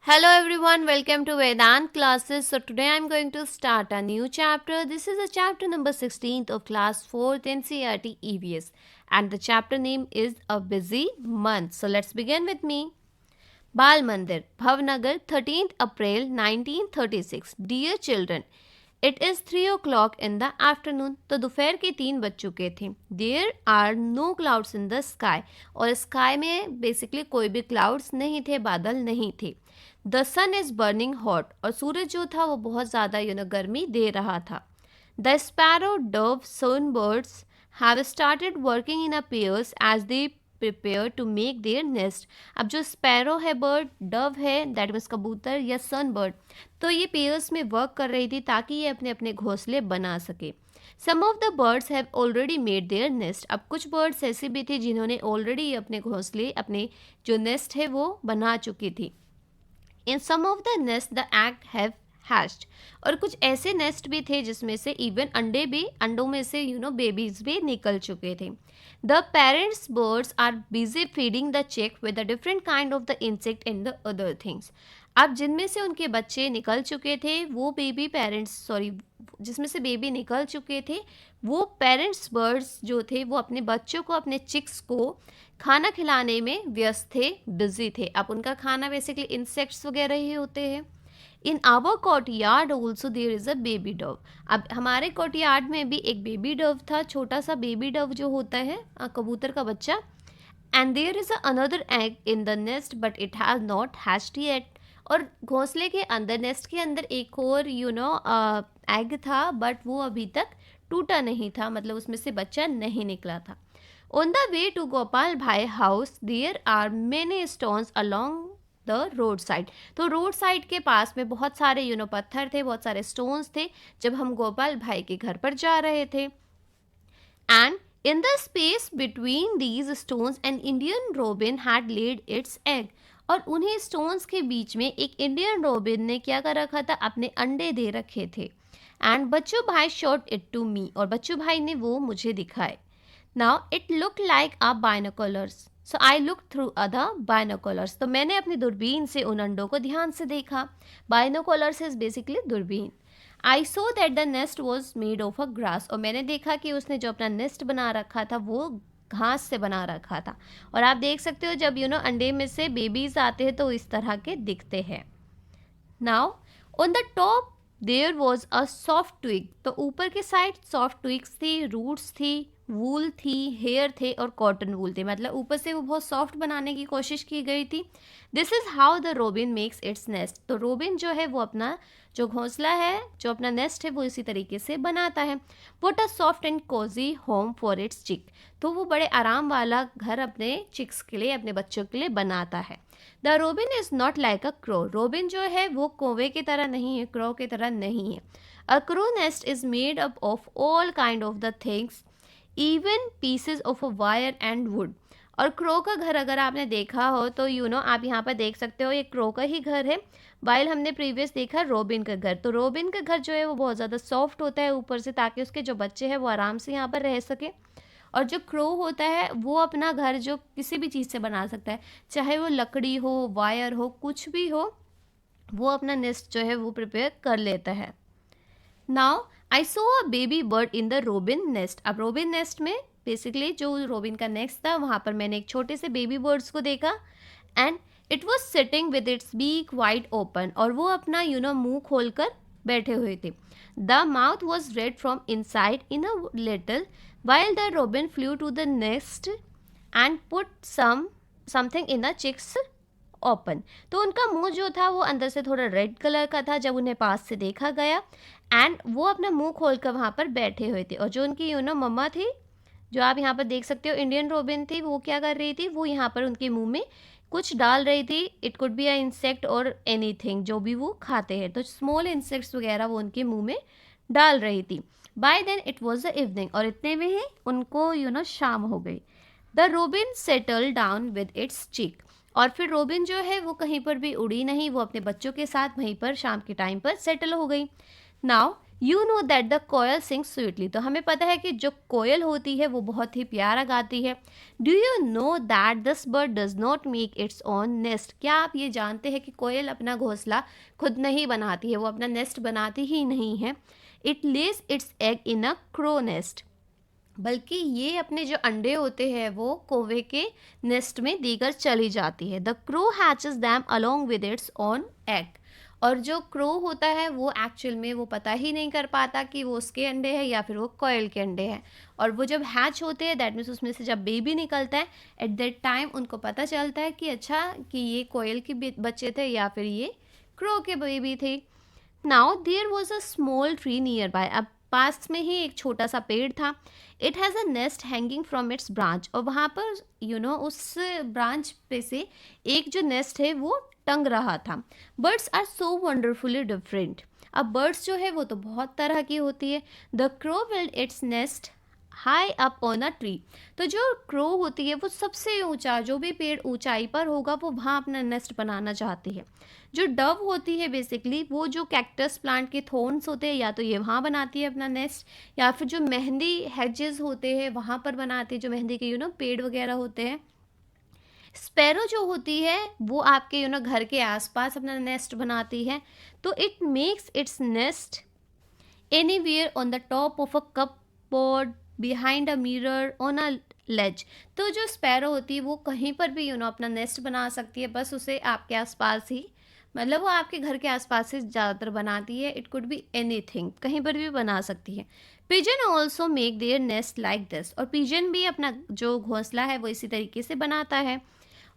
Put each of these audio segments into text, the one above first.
Hello everyone, welcome to Vedant classes. So today I'm going to start a new chapter. This is a chapter number 16th of class 4th NCERT EVS and the chapter name is A Busy Month. So let's begin with me. Bal Mandir, Bhavnagar, 13th April 1936. Dear children, it is 3 o'clock in the afternoon. तो दोपहर के 3 बज चुके थे. There are no clouds in the sky. और sky में basically कोई भी क्लाउड्स नहीं थे, बादल नहीं थे. The sun is burning hot. और सूरज जो था वो बहुत ज़्यादा गर्मी दे रहा था. The sparrow, dove, sun birds have started working in a pairs as they prepare to make their nest. अब जो स्पैरो है बर्ड, डव है दैट मीन्स कबूतर या सन बर्ड, तो ये पेयर्स में वर्क कर रही थी ताकि ये अपने अपने घोंसले बना सके. Some of the birds have already made their nest. अब कुछ बर्ड्स ऐसे भी थे जिन्होंने ऑलरेडी अपने घोंसले, अपने जो नेस्ट है वो बना चुकी थी. In some of the nest the egg have hatched. और कुछ ऐसे नेस्ट भी थे जिसमें से इवन अंडों में से बेबीज भी निकल चुके थे. The parents birds are busy feeding the chick with a different kind of the insect and the other things. अब जिनमें से उनके बच्चे निकल चुके थे वो जिसमें से बेबी निकल चुके थे वो पेरेंट्स बर्ड्स जो थे वो अपने बच्चों को, अपने चिक्स को खाना खिलाने में व्यस्त थे, बिजी थे. अब उनका खाना बेसिकली इंसेक्ट्स वगैरह ही होते हैं. In our courtyard also there is a baby dove. अब हमारे कोर्टयार्ड में भी एक बेबी डव था, छोटा सा बेबी डव जो होता है कबूतर का बच्चा. And there is another egg in the nest but it has not hatched yet. और घोंसले के अंदर, नेस्ट के अंदर एक और एग था बट वो अभी तक टूटा नहीं था, मतलब उसमें से बच्चा नहीं निकला था. On the way to Gopal bhai house there are many stones along the road side. तो रोड साइड के पास में बहुत सारे पत्थर थे, बहुत सारे स्टोन्स थे जब हम गोपाल भाई के घर पर जा रहे थे. And in the space between these stones an Indian robin had laid its egg. और उन्हीं स्टोन्स के बीच में एक इंडियन रोबिन ने क्या कर रखा था, अपने अंडे दे रखे थे. एंड बच्चू भाई शोड इट टू मी. और बच्चू भाई ने वो मुझे दिखाए. Now it look like a binoculars. So I look through other binoculars. तो मैंने अपनी दूरबीन से उन अंडों को ध्यान से देखा. बाइनोकुलर्स इज बेसिकली दूरबीन. I saw that the nest was made of a grass. और मैंने देखा कि उसने जो अपना नेस्ट बना रखा था वो घास से बना रखा था. और आप देख सकते हो जब अंडे में से बेबीज आते हैं तो इस तरह के दिखते हैं. Now on the top there was a soft twig. तो ऊपर के साइड सॉफ्ट ट्विग्स थी, रूट्स थी, वूल थी, हेयर थे और कॉटन वूल थे. मतलब ऊपर से वो बहुत सॉफ्ट बनाने की कोशिश की गई थी. This is how the robin makes its nest. तो रोबिन जो है वो अपना जो घोंसला है, जो अपना नेस्ट है वो इसी तरीके से बनाता है. What a soft and cosy home for its chick. तो वो बड़े आराम वाला घर अपने चिक्स के लिए, अपने बच्चों के लिए बनाता है. The robin is not like a crow. Robin जो है वो कौवे की तरह नहीं है, क्रो की तरह नहीं है. A crow nest is made up of all kind of the things, even pieces of a wire and would. और क्रो का घर अगर आपने देखा हो तो आप यहाँ पर देख सकते हो ये क्रो का ही घर है. वाइल हमने प्रीवियस देखा रोबिन का घर. तो रोबिन का घर जो है वो बहुत ज़्यादा सॉफ्ट होता है ऊपर से, ताकि उसके जो बच्चे हैं वो आराम से यहाँ पर रह सके. और जो क्रो होता है वो अपना घर जो किसी भी चीज़ से बना सकता है, चाहे वो लकड़ी हो, वायर हो, कुछ भी हो, वो अपना नेस्ट जो है वो प्रिपेयर कर लेता है. Now I so a baby bird in the robin nest. अब रोबिन नेस्ट में बेसिकली जो रोबिन का नेस्ट था वहाँ पर मैंने एक छोटे से बेबी बर्ड्स को देखा. And it was sitting with its beak wide open. और वो अपना मुंह खोल कर बैठे हुए थे. The mouth was red from inside in a little while the robin flew to the nest and put something in the chicks open. तो उनका मुंह जो था वो अंदर से थोड़ा रेड कलर का था जब उन्हें पास से देखा गया. एंड वो अपना मुंह खोल कर वहाँ पर बैठे हुए थे. और जो उनकी मम्मा थी, जो आप यहाँ पर देख सकते हो इंडियन रोबिन थी, वो क्या कर रही थी, वो यहाँ पर उनके मुंह में कुछ डाल रही थी. It could be a insect और एनीथिंग जो भी वो खाते हैं. तो स्मॉल इंसेक्ट्स वगैरह वो उनके मुंह में डाल रही थी. By then it was the evening. और इतने में ही उनको शाम हो गई. The robin settle down with its chick. और फिर रोबिन जो है वो कहीं पर भी उड़ी नहीं, वो अपने बच्चों के साथ वहीं पर शाम के टाइम पर सेटल हो गई. Now you know that the koel sings sweetly, तो हमें पता है कि जो कोयल होती है वो बहुत ही प्यारा गाती है. Do you know that this bird does not make its own nest, क्या आप ये जानते हैं कि कोयल अपना घोंसला खुद नहीं बनाती है, वो अपना नेस्ट बनाती ही नहीं है. It Lay's it's egg in a crow nest, बल्कि ये अपने जो अंडे होते हैं वो कौवे के नेस्ट में देकर चली जाती है. The crow hatches them along with its own egg, और जो क्रो होता है वो एक्चुअल में वो पता ही नहीं कर पाता कि वो उसके अंडे हैं या फिर वो कोयल के अंडे हैं. और वो जब हैच होते हैं, दैट मीन्स उसमें से जब बेबी निकलता है, एट दैट टाइम उनको पता चलता है कि अच्छा कि ये कोयल के बच्चे थे या फिर ये क्रो के बेबी थे. Now there was a small tree nearby, अब पास में ही एक छोटा सा पेड़ था. It has a nest hanging from its branch, और वहाँ पर उस ब्रांच पे से एक जो नेस्ट है वो टंग रहा था. Birds are so wonderfully different, अब बर्ड्स जो है वो तो बहुत तरह की होती है. The crow build its nest high up on a tree, तो जो क्रो होती है वो सबसे ऊंचा, जो भी पेड़ ऊंचाई पर होगा वो वहाँ अपना नेस्ट बनाना चाहती है. जो डव होती है बेसिकली वो जो कैक्टस प्लांट के थोर्न्स होते हैं या तो ये वहाँ बनाती है अपना नेस्ट, या फिर जो मेहंदी हेजेस होते हैं वहाँ पर बनाती है, जो मेहंदी के पेड़ वगैरह होते हैं. स्पैरो जो होती है वो आपके घर के आसपास अपना नेस्ट बनाती है. तो it makes its nest anywhere on the top of a cupboard, behind a mirror, on a ledge. तो जो स्पैरो होती है वो कहीं पर भी अपना नेस्ट बना सकती है, बस उसे आपके आसपास ही, मतलब वो आपके घर के आसपास ही ज़्यादातर बनाती है. इट कुड बी एनीथिंग, कहीं पर भी बना सकती है. Pigeon also make their nest like this, और पिजन भी अपना जो घोंसला है वो इसी तरीके से बनाता है.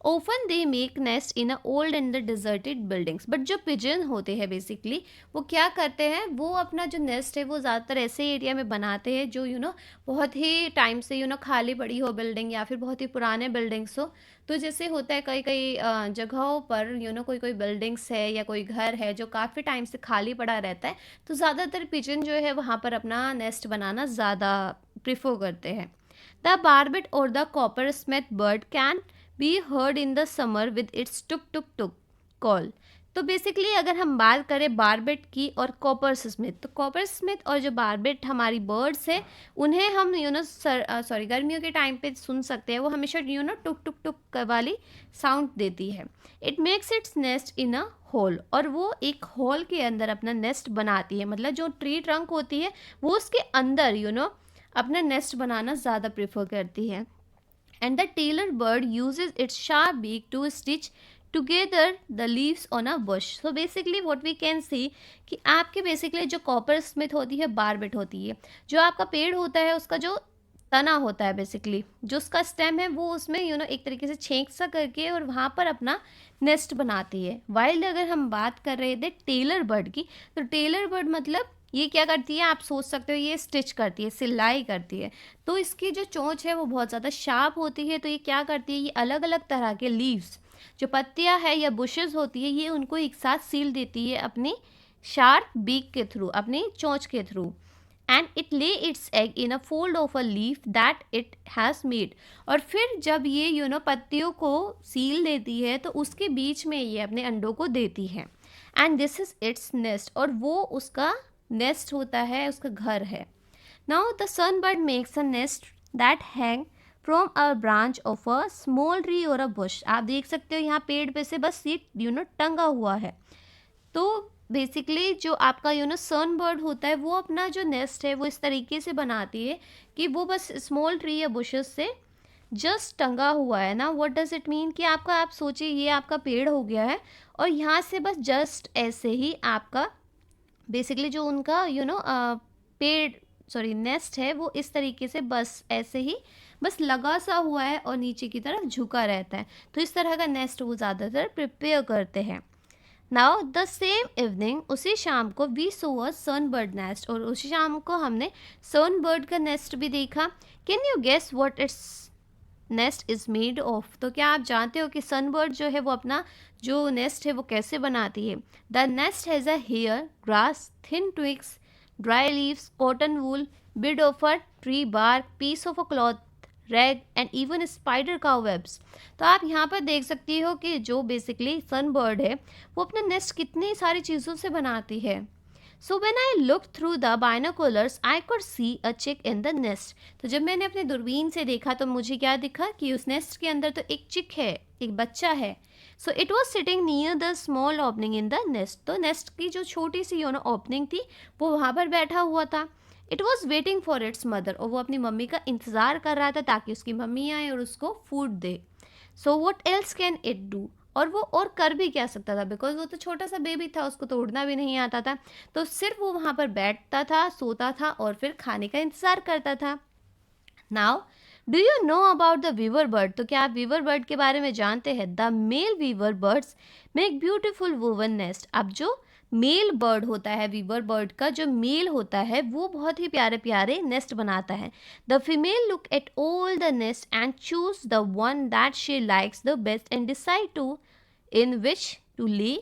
Often they make nest in a old and the deserted buildings, but जो पिजन होते हैं बेसिकली वो क्या करते हैं, वो अपना जो नेस्ट है वो ज़्यादातर ऐसे एरिया में बनाते हैं जो बहुत ही टाइम से खाली पड़ी हो बिल्डिंग, या फिर बहुत ही पुराने बिल्डिंग्स हो. तो जैसे होता है कई कई जगहों पर कोई कोई बिल्डिंग्स है या कोई घर है जो काफ़ी टाइम से खाली पड़ा रहता है, तो ज़्यादातर पिजन जो है वहाँ पर अपना नेस्ट बनाना ज़्यादा प्रिफर करते हैं. द बार्बेट और the copper Smith bird can be heard in the summer with its took took took call. तो बेसिकली अगर हम बात करें बार्बेट की और कॉपर स्मिथ, तो कॉपर स्मिथ और जो बार्बेट हमारी बर्ड्स है उन्हें हम गर्मियों के टाइम पे सुन सकते हैं. वो हमेशा टुक टुक टुक वाली साउंड देती है. It makes its nest in a hole, और वो एक होल के अंदर अपना नेस्ट बनाती है, मतलब जो ट्री ट्रंक होती है वो उसके अंदर अपना नेस्ट बनाना ज़्यादा प्रेफर करती है. And the tailor bird uses its sharp beak to stitch together the leaves on a bush. So basically what we can see कि आपके बेसिकली जो कॉपर स्मिथ होती है बार्बेट होती है, जो आपका पेड़ होता है उसका जो तना होता है बेसिकली, जो उसका स्टेम है वो उसमें एक तरीके से छेंक सा करके और वहाँ पर अपना नेस्ट बनाती है. वाइल अगर हम बात कर रहे थे टेलर बर्ड की, तो टेलर बर्ड मतलब ये क्या करती है, आप सोच सकते हो ये स्टिच करती है, सिलाई करती है. तो इसकी जो चोंच है वो बहुत ज़्यादा शार्प होती है. तो ये क्या करती है, ये अलग अलग तरह के लीव्स, जो पत्तियां है या बुशेस होती है, ये उनको एक साथ सील देती है अपनी शार्प बीक के थ्रू, अपनी चोंच के थ्रू. एंड इट ले it's egg in a fold of a leaf that it has made. और फिर जब ये पत्तियों को सील देती है तो उसके बीच में ये अपने अंडों को देती है. And this is its nest, और वो उसका नेस्ट होता है, उसका घर है. Now the sunbird makes a nest that hang from a branch of a small tree और अ बुश. आप देख सकते हो यहाँ पेड़ पे से बस ये टंगा हुआ है. तो बेसिकली जो आपका सनबर्ड होता है वो अपना जो नेस्ट है वो इस तरीके से बनाती है कि वो बस स्मॉल ट्री या बुशेस से जस्ट टंगा हुआ है ना. व्हाट डज इट मीन कि आपका, आप सोचिए ये आपका पेड़ हो गया है और यहाँ से बस जस्ट ऐसे ही आपका बेसिकली जो उनका पेड़ नेस्ट है वो इस तरीके से बस ऐसे ही बस लगा सा हुआ है और नीचे की तरफ झुका रहता है. तो इस तरह का नेस्ट वो ज़्यादातर प्रिपेयर करते हैं. नाउ द सेम इवनिंग, उसी शाम को we saw a sunbird nest, और उसी शाम को हमने सनबर्ड का नेस्ट भी देखा. Can you guess what its nest is made of. तो क्या आप जानते हो कि सनबर्ड जो है वो अपना जो नेस्ट है वो कैसे बनाती है. The nest has a hair, grass, thin twigs, dry leaves, cotton wool, bit of a tree bark, piece of a cloth, rag and even spider cobwebs. तो आप यहाँ पर देख सकती हो कि जो बेसिकली सनबर्ड है वो अपना नेस्ट कितनी सारी चीज़ों से बनाती है. So when I look through the binoculars I could see a chick in the nest. तो जब मैंने अपने दूरबीन से देखा तो मुझे क्या दिखा कि उस नेस्ट के अंदर तो एक चिक है, एक बच्चा है। So it was sitting near the small opening in the nest. तो नेस्ट की जो छोटी सी ओपनिंग थी वो वहाँ पर बैठा हुआ था। It was waiting for its mother, और वो अपनी मम्मी का इंतज़ार कर रहा था ताकि उसकी मम्मी आए और उसको food they. So what else can it do, और वो और कर भी क्या सकता था, बिकॉज वो तो छोटा सा बेबी था, उसको तो उड़ना भी नहीं आता था। तो सिर्फ वो वहाँ पर बैठता था, सोता था और फिर खाने का इंतज़ार करता था। Now do you know about the weaver bird, तो क्या आप वीवर बर्ड के बारे में जानते हैं? The male weaver birds make beautiful woven nest. अब जो मेल बर्ड होता है, वीवर बर्ड का जो मेल होता है, वो बहुत ही प्यारे प्यारे नेस्ट बनाता है। The female look at all the nest and choose the one that she likes the best and decide to in which to lay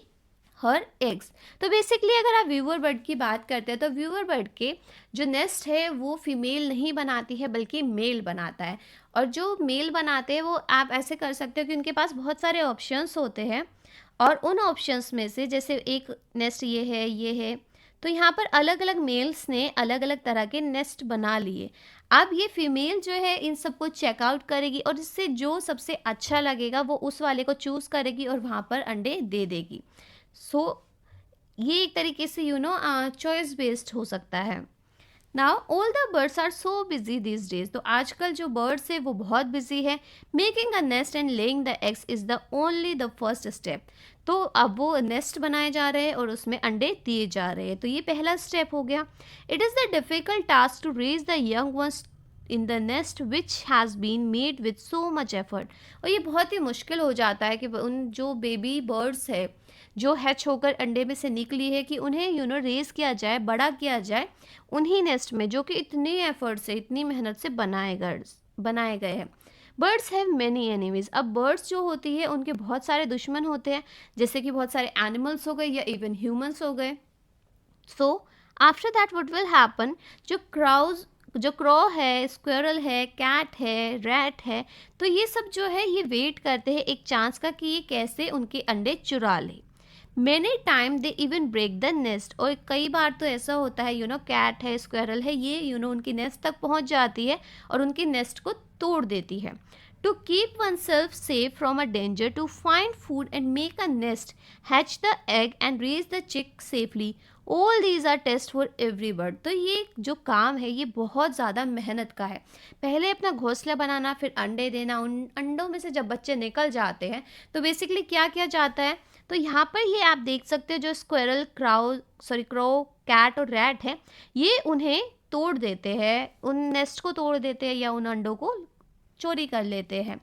her eggs. तो बेसिकली अगर आप व्यूअर बर्ड की बात करते हैं तो व्यूअर बर्ड के जो नेस्ट है वो फीमेल नहीं बनाती है बल्कि मेल बनाता है। और जो मेल बनाते हैं वो आप ऐसे कर सकते हो कि उनके पास बहुत सारे ऑप्शंस होते हैं, और उन ऑप्शंस में से जैसे एक नेस्ट ये है, तो यहाँ पर अलग अलग मेल्स ने अलग अलग तरह के नेस्ट बना लिए। अब ये फीमेल जो है इन सबको चेकआउट करेगी और इससे जो सबसे अच्छा लगेगा वो उस वाले को चूज़ करेगी और वहाँ पर अंडे दे देगी। सो ये एक तरीके से चॉइस बेस्ड हो सकता है। Now all the birds are so busy this days, तो आजकल जो बर्ड्स है वो बहुत बिजी है। Making a nest and laying the eggs is the only the first step. तो अब वो नेस्ट बनाए जा रहे हैं और उसमें अंडे दिए जा रहे हैं, तो ये पहला स्टेप हो गया। It is the difficult task to raise the young ones in the nest which has been made with so much effort. और ये बहुत ही मुश्किल हो जाता है कि उन जो बेबी बर्ड्स है जो हैच होकर अंडे में से निकली है, कि उन्हें रेस किया जाए, बड़ा किया जाए उन्हीं नेस्ट में जो कि इतने एफर्ट से, इतनी मेहनत से बनाए गए हैं। Birds have many enemies. अब बर्ड्स जो होती है उनके बहुत सारे दुश्मन होते हैं, जैसे कि बहुत सारे एनिमल्स हो गए या इवन ह्यूमंस हो गए। So after that what will happen, जो क्रो है, स्क्वेरल है, कैट है, रैट है, तो ये सब जो है ये वेट करते हैं एक चांस का कि ये कैसे उनके अंडे चुरा ले। Many time they even break the nest, और कई बार तो ऐसा होता है कैट है, स्क्वेरल है, ये उनकी नेस्ट तक पहुंच जाती है और उनके नेस्ट को तोड़ देती है। To keep one self safe from a danger, to find food and make a nest, hatch the egg and raise the chick safely, all these are test for every bird. तो ये जो काम है ये बहुत ज़्यादा मेहनत का है। पहले अपना घोंसला बनाना, फिर अंडे देना, उन अंडों में से जब बच्चे निकल जाते हैं तो बेसिकली क्या किया जाता है, तो यहाँ पर ये आप देख सकते हो जो स्क्वेरल, क्रो, कैट और रैट है, ये उन्हें तोड़ देते हैं, उन नेस्ट को तोड़ देते हैं या उन अंडों को चोरी कर लेते हैं।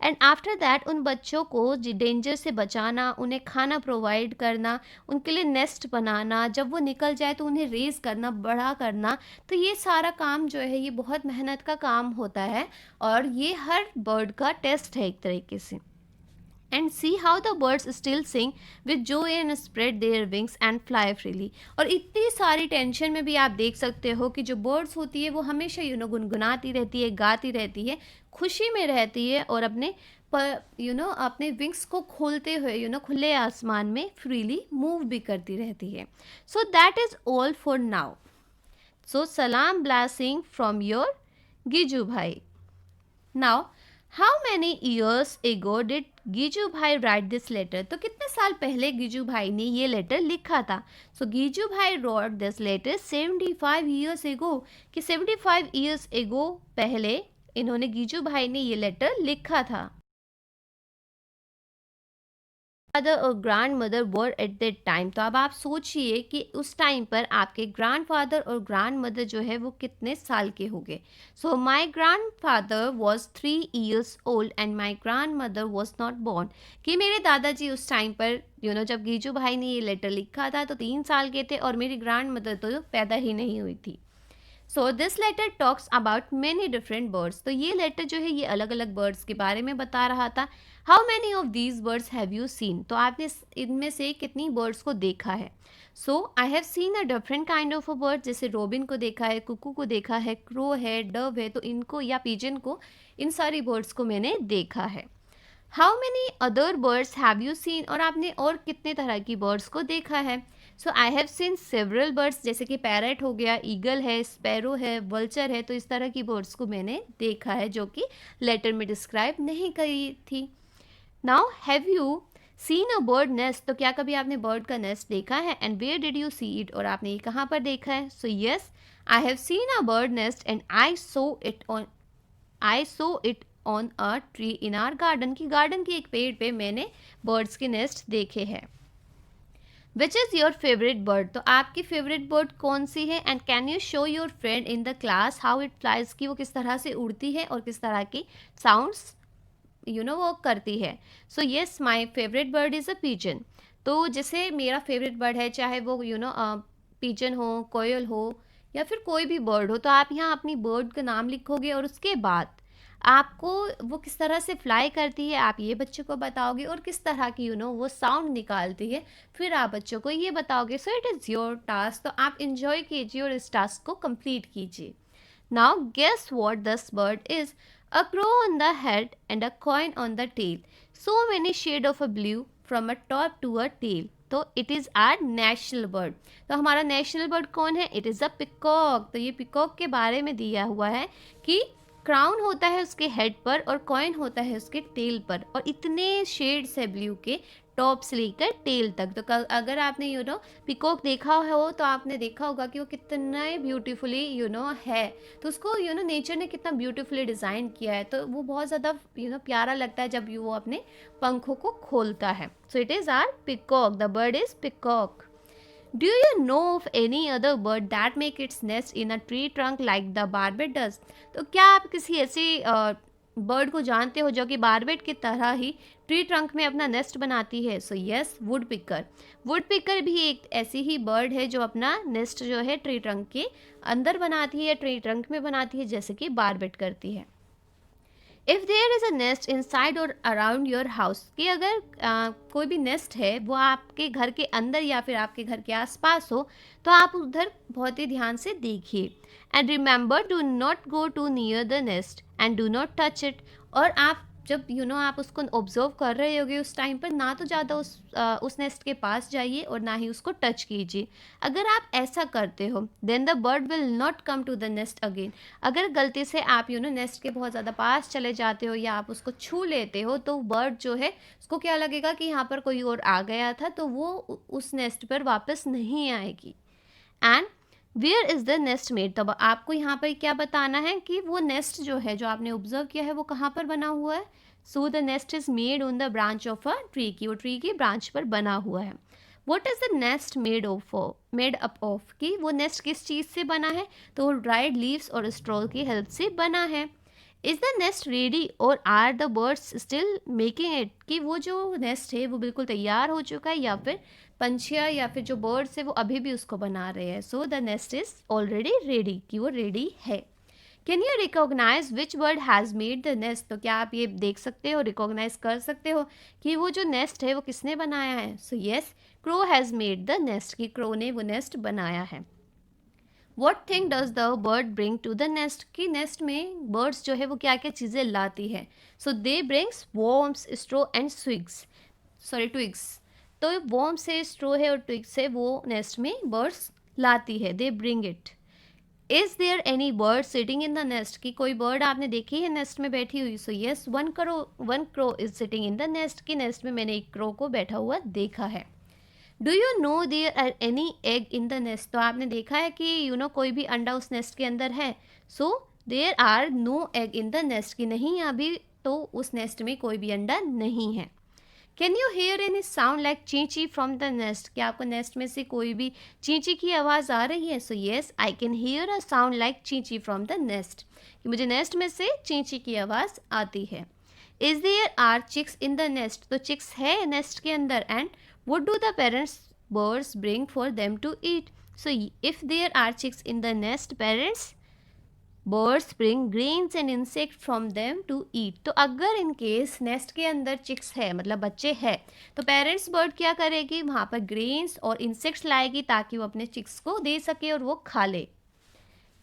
एंड आफ्टर दैट उन बच्चों को डेंजर से बचाना, उन्हें खाना प्रोवाइड करना, उनके लिए नेस्ट बनाना, जब वो निकल जाए तो उन्हें रेज करना, बड़ा करना, तो ये सारा काम जो है ये बहुत मेहनत का काम होता है और ये हर बर्ड का टेस्ट है एक तरीके से। And see how the birds still sing with joy and spread their wings and fly freely. और इतनी सारी टेंशन में भी आप देख सकते हो कि जो बर्ड्स होती है वो हमेशा गुनगुनाती रहती है, गाती रहती है, खुशी में रहती है और अपने अपने विंग्स को खोलते हुए खुले आसमान में फ्रीली मूव भी करती रहती है। So that is all for now. So सलाम blessing from your Giju bhai. Now how many years ago did Giju bhai write this letter, तो कितने साल पहले गिजू भाई ने ये लेटर लिखा था। सो गिजू भाई wrote this letter 75 years ago, कि 75 ईयर्स एगो पहले इन्होंने गिजू भाई ने ये लेटर लिखा था। फादर और grandmother were at that time, तो अब आप सोचिए कि उस टाइम पर आपके ग्रैंड फादर और ग्रैंड मदर जो है वो कितने साल के हो गए। So my grandfather was 3 years old and my grandmother was not born, कि मेरे दादाजी उस टाइम पर जब गीजू भाई ने ये लेटर लिखा था तो 3 साल के थे और मेरी ग्रैंड मदर तो पैदा ही नहीं हुई थी। So this letter talks about many different birds, तो ये लेटर जो है ये अलग अलग बर्ड्स के बारे में बता रहा था। How many of these birds have you seen, तो आपने इनमें से कितनी बर्ड्स को देखा है। So I have seen a different kind of a bird, जैसे रोबिन को देखा है, कुकू को देखा है, क्रो है, डव है, तो इनको या पिजन को, इन सारी बर्ड्स को मैंने देखा है। How many other birds have you scene, और आपने और कितने तरह की बर्ड्स को देखा है. So I have seen several birds, जैसे कि पैरट हो गया, ईगल है, स्पैरो है, वल्चर है. तो इस तरह की बर्ड्स को मैंने देखा है जो कि लेटर में डिस्क्राइब नहीं करी थी. Now have you seen a bird nest, तो क्या कभी आपने बर्ड का नेस्ट देखा है. And where did you see it, और आपने ये कहाँ पर देखा है. So yes, I have seen a bird nest and I saw it on a tree in our garden, की गार्डन की एक पेड़ पे मैंने बर्ड्स के नेस्ट देखे हैं. Which is your favourite bird, तो आपकी फेवरेट बर्ड कौन सी है. And can you show your friend in the class how it flies, की वो किस तरह से उड़ती है और किस तरह की साउंड्स वो करती है. So yes, my favourite bird is a pigeon. तो जैसे मेरा फेवरेट बर्ड है, चाहे वो पिजन हो, कोयल हो, या फिर कोई भी बर्ड हो, तो आप यहाँ अपनी बर्ड का नाम लिखोगे और उसके बाद आपको वो किस तरह से फ्लाई करती है आप ये बच्चों को बताओगे, और किस तरह की वो साउंड निकालती है फिर आप बच्चों को ये बताओगे. सो इट इज़ योर टास्क, तो आप इंजॉय कीजिए और इस टास्क को कंप्लीट कीजिए. Now guess what this bird is? A crow on the head and a coin on the tail. So many shades of a blue from a top to a tail. तो it is our national bird. तो हमारा national bird कौन है. It is a peacock. तो ये peacock के बारे में दिया हुआ है कि क्राउन होता है उसके हेड पर और कॉइन होता है उसके टेल पर, और इतने शेड्स है ब्लू के टॉप से लेकर टेल तक. तो अगर आपने पिकॉक देखा हो तो आपने देखा होगा कि वो कितना ब्यूटीफुली है. तो उसको नेचर ने कितना ब्यूटीफुली डिज़ाइन किया है, तो वो बहुत ज़्यादा प्यारा लगता है जब वो अपने पंखों को खोलता है. So it is our peacock, the bird is peacock. Do you know of any other bird that make its nest in a tree trunk like the barbet does? तो क्या आप किसी ऐसे बर्ड को जानते हो जो कि बारबेट की तरह ही ट्री ट्रंक में अपना नेस्ट बनाती है. So yes, would picker. Would picker भी एक ऐसी ही बर्ड है जो अपना नेस्ट जो है ट्री ट्रंक के अंदर बनाती है, ट्री ट्रंक में बनाती है, जैसे कि बारबेट करती है. If there is a nest inside or around your house, कि अगर कोई भी नेस्ट है वो आपके घर के अंदर या फिर आपके घर के आसपास हो, तो आप उधर बहुत ही ध्यान से देखिए. And remember, do not go too near the nest and do not touch it. और आप जब आप उसको ऑब्जर्व कर रहे होगे उस टाइम पर, ना तो ज़्यादा उस नेस्ट के पास जाइए और ना ही उसको टच कीजिए. अगर आप ऐसा करते हो then the bird will not come to the nest again. अगर गलती से आप नेस्ट के बहुत ज़्यादा पास चले जाते हो या आप उसको छू लेते हो, तो बर्ड जो है उसको क्या लगेगा कि यहाँ पर कोई और आ गया था, तो वो उस नेस्ट पर वापस नहीं आएगी. And where is the nest made, तब आपको यहाँ पर क्या बताना है कि वो नेस्ट जो है, जो आपने ऑब्जर्व किया है, वो कहाँ पर बना हुआ है. सो the nest is made on the branch of a tree, की वो ट्री की ब्रांच पर बना हुआ है. What is the nest made up of, की वो नेस्ट किस चीज़ से बना है, तो वो ड्राइड लीव्स और स्ट्रॉ की हेल्प से बना है. Is the nest ready or are the birds still making it, कि वो जो नेस्ट है वो बिल्कुल तैयार हो चुका है या फिर पंछियाँ या फिर जो बर्ड्स है वो अभी भी उसको बना रहे हैं. So the nest is already ready, कि वो रेडी है. Can you recognise which bird has made the nest, तो क्या आप ये देख सकते हो, रिकॉग्नाइज कर सकते हो कि वो जो नेस्ट है वो किसने बनाया है. So yes, crow has made the nest, कि क्रो ने वो नेस्ट बनाया है. What thing does the bird bring to the nest, की नेस्ट में बर्ड्स जो है वो क्या क्या चीज़ें लाती है. So they brings worms, straw and twigs. तो वॉर्म से, स्ट्रो है और ट्विग्स से वो नेस्ट में बर्ड्स लाती है, they bring it. Is there any bird sitting in the nest, की कोई बर्ड आपने देखी है नेस्ट में बैठी हुई. So yes, one crow is sitting in the nest, की नेस्ट में मैंने एक क्रो को बैठा हुआ देखा है. Do you know there are any egg in the nest, तो आपने देखा है कि कोई भी अंडा उस नेस्ट के अंदर है. So there are no egg in the nest, की नहीं अभी तो उस नेस्ट में कोई भी अंडा नहीं है. Can you hear any sound like चींची फ्रॉम द नेस्ट, क्या आपको नेस्ट में से कोई भी चींची की आवाज़ आ रही है. So yes, I can hear a sound like चींची फ्रॉम द नेस्ट, कि मुझे नेस्ट में से चींची की आवाज़ आती है. Is there are chicks in the nest, तो चिक्स है नेस्ट के अंदर. And would do the parents birds bring for them to eat. So if there are chicks in the nest, parents birds bring grains and insect from them to eat. तो अगर in case nest के अंदर chicks है, मतलब बच्चे हैं, तो parents bird क्या करेगी, वहाँ पर ग्रेन्स और इंसेक्ट्स लाएगी ताकि वो अपने चिक्स को दे सके और वो खा ले.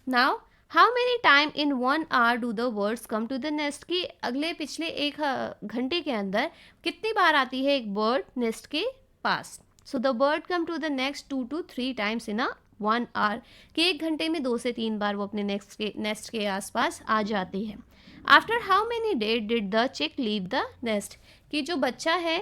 Now how many time in 1 hour do the birds come to the nest, कि अगले पिछले एक घंटे के अंदर कितनी बार आती है एक बर्ड नेस्ट के पास. So the bird come to the next 2 to 3 times in a 1 hour, कि एक घंटे में 2 से 3 बार वो अपने नेस्ट के आसपास आ जाती है. After how many day did the चिक लीव द नेस्ट, कि जो बच्चा है,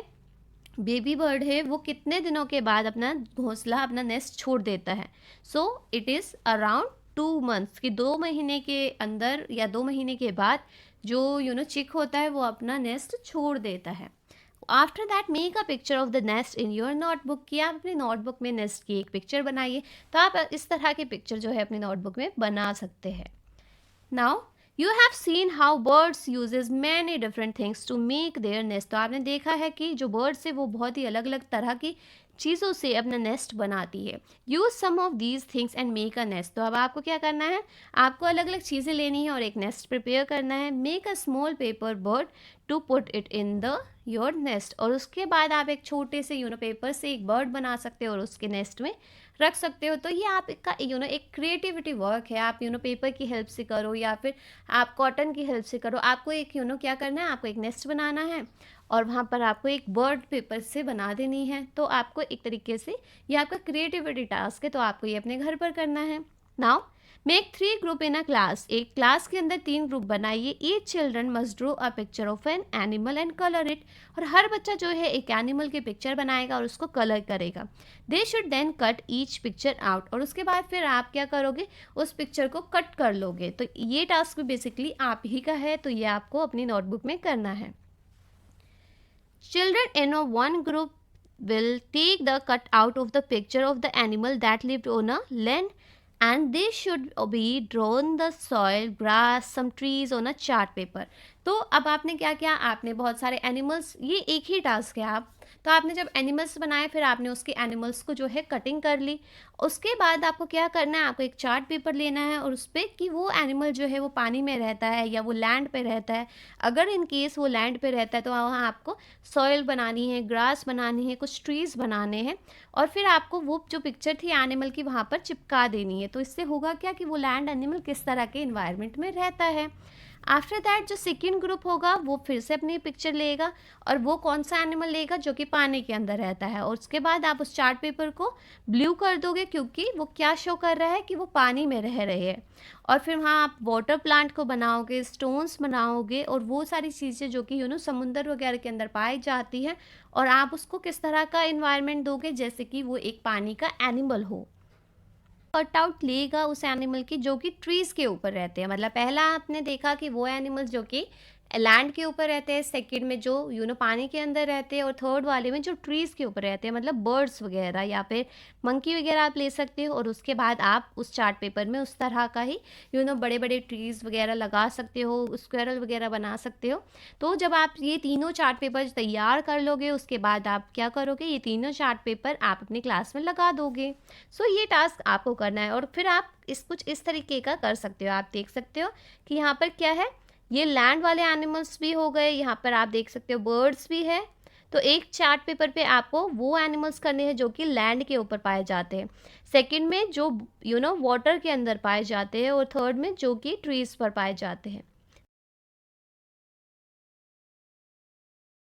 बेबी बर्ड है, वो कितने दिनों के बाद अपना घोंसला, अपना नेस्ट छोड़ देता है. So it is around 2 months, कि 2 महीने के अंदर या 2 महीने के बाद जो चिक होता है वो अपना नेस्ट छोड़ देता है. After that make a picture of the nest in your notebook, कि आप अपनी नोटबुक में नेस्ट की एक पिक्चर बनाइए. तो आप इस तरह की पिक्चर जो है अपनी नोटबुक में बना सकते हैं. Now you have seen how birds uses many different things to make their nest, तो आपने देखा है कि जो बर्ड्स है वो बहुत ही अलग अलग तरह की चीज़ों से अपना नेस्ट बनाती है. Use some of these things and make a nest, तो अब आपको क्या करना है, आपको अलग अलग चीज़ें लेनी है और एक नेस्ट प्रिपेयर करना है. Make a small paper bird to put it in the your nest, और उसके बाद आप एक छोटे से पेपर से एक बर्ड बना सकते हो और उसके नेस्ट में रख सकते हो. तो ये आपका एक क्रिएटिविटी वर्क है. आप पेपर की हेल्प से करो या फिर आप कॉटन की हेल्प से करो. आपको एक क्या करना है, आपको एक नेस्ट बनाना है और वहाँ पर आपको एक बर्ड पेपर से बना देनी है. तो आपको एक तरीके से ये आपका क्रिएटिविटी टास्क है, तो आपको ये अपने घर पर करना है. Now make 3 group in a class, एक क्लास के अंदर 3 ग्रुप बनाइए. Each children must draw a picture of an animal and colour it, और हर बच्चा जो है एक एनिमल की पिक्चर बनाएगा और उसको कलर करेगा. They should then cut each picture out, और उसके बाद फिर आप क्या करोगे, उस पिक्चर को कट कर लोगे. तो ये टास्क भी बेसिकली आप ही का है, तो ये आपको अपनी नोटबुक में करना है. Children in one group will take the cut out of the picture of the animal that lived on a land, and they should be drawn the soil, grass, some trees on a chart paper. तो अब आपने क्या किया, आपने बहुत सारे animals, ये एक ही टास्क है. तो आपने जब एनिमल्स बनाए फिर आपने उसके एनिमल्स को जो है कटिंग कर ली. उसके बाद आपको क्या करना है, आपको एक चार्ट पेपर लेना है और उस पर कि वो एनिमल जो है वो पानी में रहता है या वो लैंड पे रहता है. अगर इन केस वो लैंड पे रहता है तो वहाँ आपको सॉइल बनानी है, ग्रास बनानी है, कुछ ट्रीज़ बनाने हैं, और फिर आपको वो जो पिक्चर थी एनिमल की वहाँ पर चिपका देनी है. तो इससे होगा क्या कि वो लैंड एनिमल किस तरह के इन्वायरमेंट में रहता है. आफ्टर दैट जो सेकेंड ग्रुप होगा वो फिर से अपनी पिक्चर लेगा और वो कौन सा एनिमल लेगा जो कि पानी के अंदर रहता है. और उसके बाद आप उस चार्ट पेपर को ब्लू कर दोगे क्योंकि वो क्या शो कर रहा है कि वो पानी में रह रहे हैं. और फिर वहाँ आप वाटर प्लांट को बनाओगे, स्टोन्स बनाओगे और वो सारी चीज़ें जो कि समुंदर वगैरह के अंदर पाई जाती हैं, और आप उसको किस तरह का इन्वायरमेंट दोगे जैसे कि वो एक पानी का एनिमल हो. कट आउट लेगा उस एनिमल की जो कि ट्रीज़ के ऊपर रहते हैं. मतलब पहला आपने देखा कि वो एनिमल्स जो कि लैंड के ऊपर रहते हैं, सेकंड में जो पानी के अंदर रहते हैं, और थर्ड वाले में जो ट्रीज़ के ऊपर रहते हैं, मतलब बर्ड्स वगैरह या फिर मंकी वगैरह आप ले सकते हो. और उसके बाद आप उस चार्ट पेपर में उस तरह का ही बड़े बड़े ट्रीज़ वगैरह लगा सकते हो, स्क्वायरल वगैरह बना सकते हो. तो जब आप ये तीनों चार्ट पेपर तैयार कर लोगे उसके बाद आप क्या करोगे, ये तीनों चार्ट पेपर आप अपनी क्लास में लगा दोगे. सो ये टास्क आपको करना है और फिर आप कुछ इस तरीके का कर सकते हो. आप देख सकते हो कि यहाँ पर क्या है, ये लैंड वाले एनिमल्स भी हो गए, यहाँ पर आप देख सकते हो बर्ड्स भी है. तो एक चार्ट पेपर पे आपको वो एनिमल्स करने हैं जो कि लैंड के ऊपर पाए जाते हैं, सेकंड में जो वाटर के अंदर पाए जाते हैं, और थर्ड में जो कि ट्रीज़ पर पाए जाते हैं.